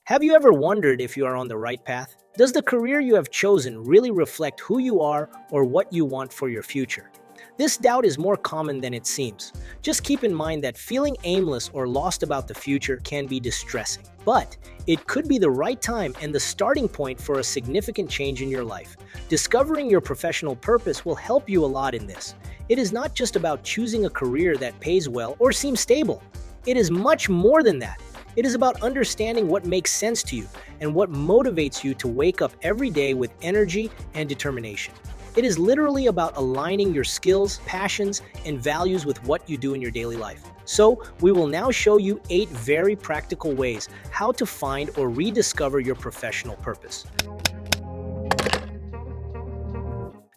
Have you ever wondered if you are on the right path? Does the career you have chosen really reflect who you are or what you want for your future? This doubt is more common than it seems. Just keep in mind that feeling aimless or lost about the future can be distressing. But it could be the right time and the starting point for a significant change in your life. Discovering your professional purpose will help you a lot in this. It is not just about choosing a career that pays well or seems stable. It is much more than that. It is about understanding what makes sense to you and what motivates you to wake up every day with energy and determination. It is literally about aligning your skills, passions, and values with what you do in your daily life. So, we will now show you 8 very practical ways how to find or rediscover your professional purpose.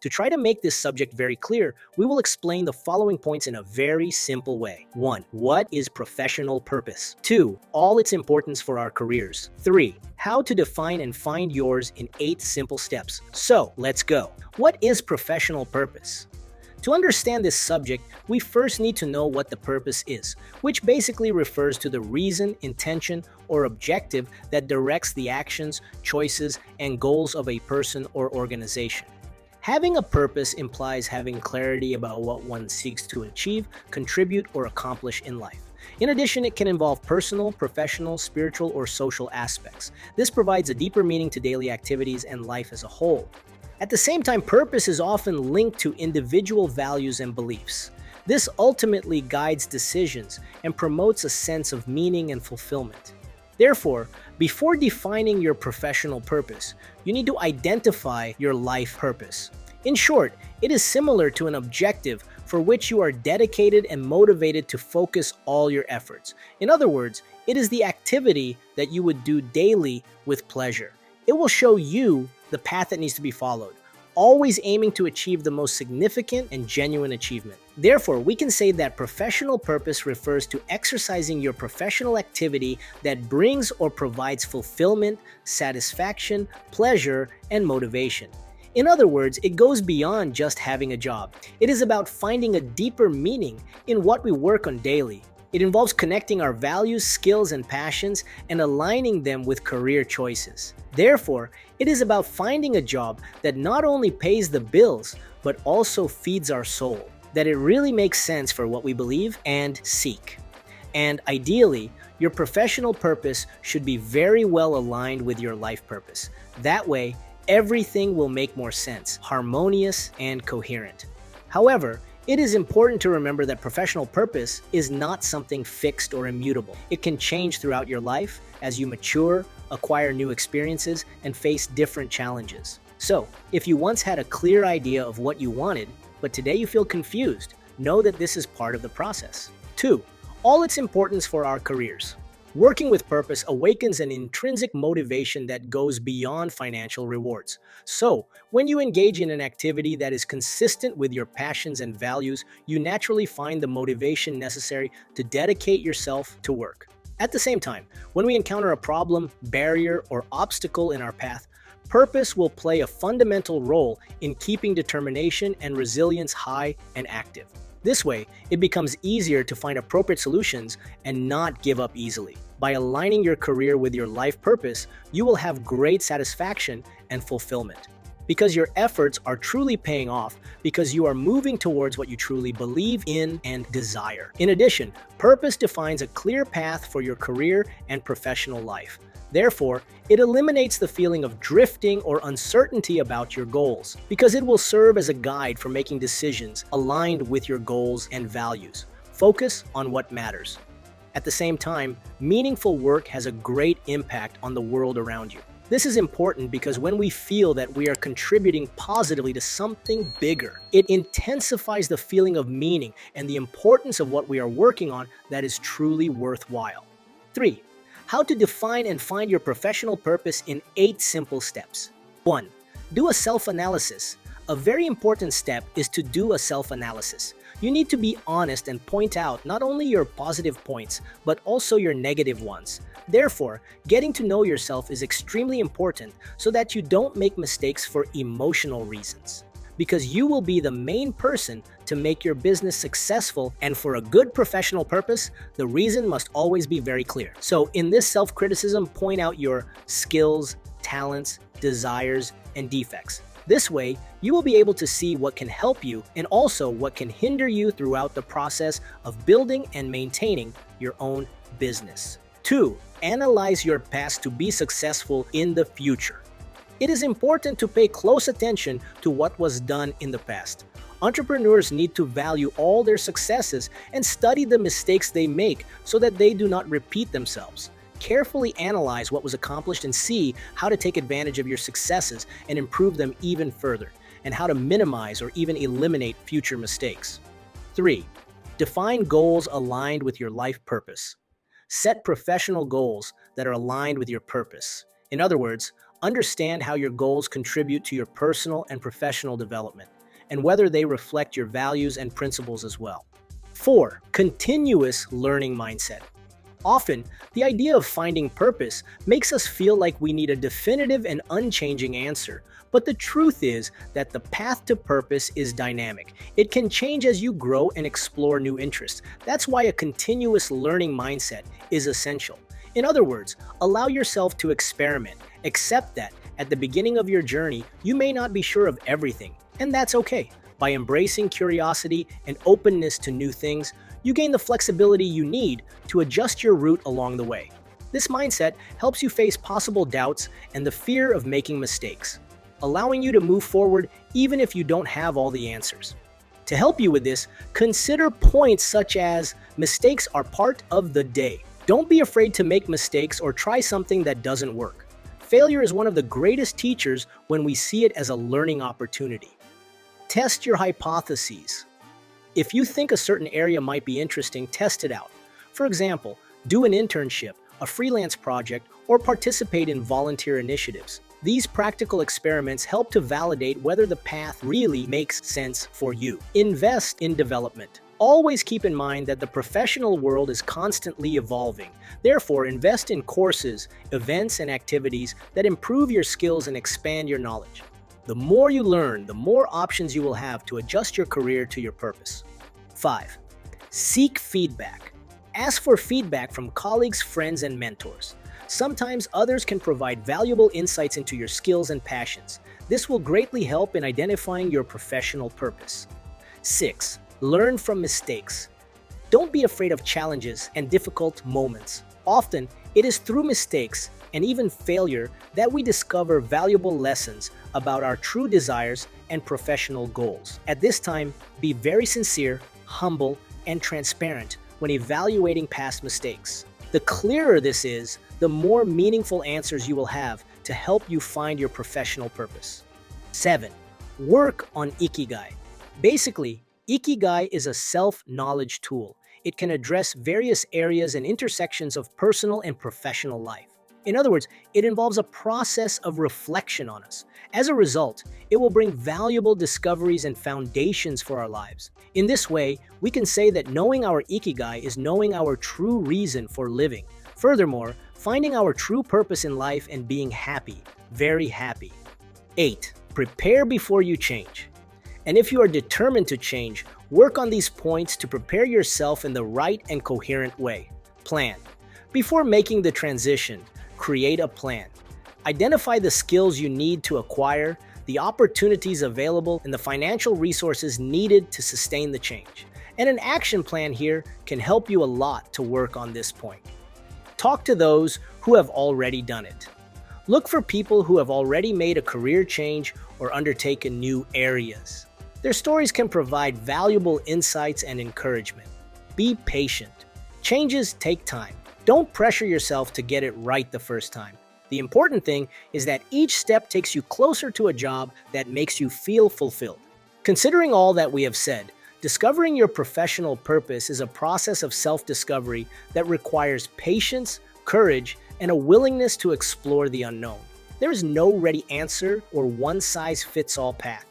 To try to make this subject very clear, we will explain the following points in a very simple way. 1. What is professional purpose? 2. All its importance for our careers. 3. How to define and find yours in 8 simple steps. So, let's go. What is professional purpose? To understand this subject, we first need to know what the purpose is, which basically refers to the reason, intention, or objective that directs the actions, choices, and goals of a person or organization. Having a purpose implies having clarity about what one seeks to achieve, contribute, or accomplish in life. In addition, it can involve personal, professional, spiritual, or social aspects. This provides a deeper meaning to daily activities and life as a whole. At the same time, purpose is often linked to individual values and beliefs. This ultimately guides decisions and promotes a sense of meaning and fulfillment. Therefore, before defining your professional purpose, you need to identify your life purpose. In short, it is similar to an objective for which you are dedicated and motivated to focus all your efforts. In other words, it is the activity that you would do daily with pleasure. It will show you the path that needs to be followed, always aiming to achieve the most significant and genuine achievement. Therefore, we can say that professional purpose refers to exercising your professional activity that brings or provides fulfillment, satisfaction, pleasure, and motivation. In other words, it goes beyond just having a job. It is about finding a deeper meaning in what we work on daily. It involves connecting our values, skills, and passions and aligning them with career choices. Therefore, it is about finding a job that not only pays the bills, but also feeds our soul, that it really makes sense for what we believe and seek. And ideally, your professional purpose should be very well aligned with your life purpose. That way, everything will make more sense, harmonious, and coherent. However, it is important to remember that professional purpose is not something fixed or immutable. It can change throughout your life as you mature, acquire new experiences, and face different challenges. So, if you once had a clear idea of what you wanted, but today you feel confused, know that this is part of the process. 2. All its importance for our careers. Working with purpose awakens an intrinsic motivation that goes beyond financial rewards. So, when you engage in an activity that is consistent with your passions and values, you naturally find the motivation necessary to dedicate yourself to work. At the same time, when we encounter a problem, barrier, or obstacle in our path, purpose will play a fundamental role in keeping determination and resilience high and active. This way, it becomes easier to find appropriate solutions and not give up easily. By aligning your career with your life purpose, you will have great satisfaction and fulfillment. Because your efforts are truly paying off because you are moving towards what you truly believe in and desire. In addition, purpose defines a clear path for your career and professional life. Therefore, it eliminates the feeling of drifting or uncertainty about your goals, because it will serve as a guide for making decisions aligned with your goals and values. Focus on what matters. At the same time, meaningful work has a great impact on the world around you. This is important because when we feel that we are contributing positively to something bigger, it intensifies the feeling of meaning and the importance of what we are working on that is truly worthwhile. 3. How to define and find your professional purpose in 8 simple steps. 1. Do a self-analysis. A very important step is to do a self-analysis. You need to be honest and point out not only your positive points, but also your negative ones. Therefore, getting to know yourself is extremely important so that you don't make mistakes for emotional reasons. because you will be the main person to make your business successful, and for a good professional purpose, the reason must always be very clear. So in this self-criticism, point out your skills, talents, desires, and defects. This way, you will be able to see what can help you and also what can hinder you throughout the process of building and maintaining your own business. 2. Analyze your past to be successful in the future. It is important to pay close attention to what was done in the past. Entrepreneurs need to value all their successes and study the mistakes they make so that they do not repeat themselves. Carefully analyze what was accomplished and see how to take advantage of your successes and improve them even further, and how to minimize or even eliminate future mistakes. 3. Define goals aligned with your life purpose. Set professional goals that are aligned with your purpose. In other words, understand how your goals contribute to your personal and professional development, and whether they reflect your values and principles as well. 4. Continuous learning mindset. Often, the idea of finding purpose makes us feel like we need a definitive and unchanging answer, but the truth is that the path to purpose is dynamic. It can change as you grow and explore new interests. That's why a continuous learning mindset is essential. In other words, allow yourself to experiment. Accept that at the beginning of your journey, you may not be sure of everything, and that's okay. By embracing curiosity and openness to new things, you gain the flexibility you need to adjust your route along the way. This mindset helps you face possible doubts and the fear of making mistakes, allowing you to move forward even if you don't have all the answers. To help you with this, consider points such as mistakes are part of the day. Don't be afraid to make mistakes or try something that doesn't work. Failure is one of the greatest teachers when we see it as a learning opportunity. Test your hypotheses. If you think a certain area might be interesting, test it out. For example, do an internship, a freelance project, or participate in volunteer initiatives. These practical experiments help to validate whether the path really makes sense for you. Invest in development. Always keep in mind that the professional world is constantly evolving. Therefore, invest in courses, events, and activities that improve your skills and expand your knowledge. The more you learn, the more options you will have to adjust your career to your purpose. 5. Seek feedback. Ask for feedback from colleagues, friends, and mentors. Sometimes others can provide valuable insights into your skills and passions. This will greatly help in identifying your professional purpose. 6. Learn from mistakes. Don't be afraid of challenges and difficult moments. Often, it is through mistakes and even failure that we discover valuable lessons about our true desires and professional goals. At this time, be very sincere, humble, and transparent when evaluating past mistakes. The clearer this is, the more meaningful answers you will have to help you find your professional purpose. 7. Work on Ikigai. Basically, Ikigai is a self-knowledge tool. It can address various areas and intersections of personal and professional life. In other words, it involves a process of reflection on us. As a result, it will bring valuable discoveries and foundations for our lives. In this way, we can say that knowing our Ikigai is knowing our true reason for living. Furthermore, finding our true purpose in life and being happy, very happy. 8. Prepare before you change. And if you are determined to change, work on these points to prepare yourself in the right and coherent way. Plan. Before making the transition, create a plan. Identify the skills you need to acquire, the opportunities available, and the financial resources needed to sustain the change. And an action plan here can help you a lot to work on this point. Talk to those who have already done it. Look for people who have already made a career change or undertaken new areas. Their stories can provide valuable insights and encouragement. Be patient. Changes take time. Don't pressure yourself to get it right the first time. The important thing is that each step takes you closer to a job that makes you feel fulfilled. Considering all that we have said, discovering your professional purpose is a process of self-discovery that requires patience, courage, and a willingness to explore the unknown. There is no ready answer or one-size-fits-all path.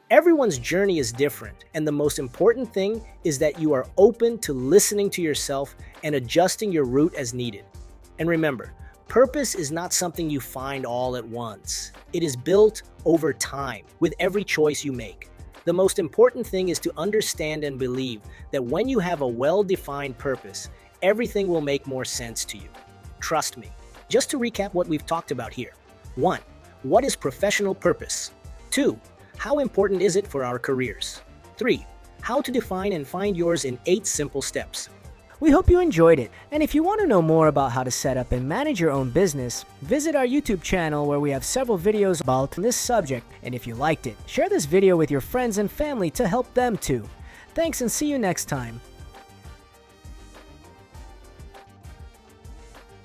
Everyone's journey is different, and the most important thing is that you are open to listening to yourself and adjusting your route as needed. And remember, purpose is not something you find all at once. It is built over time with every choice you make. The most important thing is to understand and believe that when you have a well-defined purpose, everything will make more sense to you. Trust me. Just to recap what we've talked about here. 1. What is professional purpose? 2. How important is it for our careers? 3. How to define and find yours in 8 simple steps. We hope you enjoyed it, and if you want to know more about how to set up and manage your own business, visit our YouTube channel where we have several videos about this subject, and if you liked it, share this video with your friends and family to help them too. Thanks and see you next time.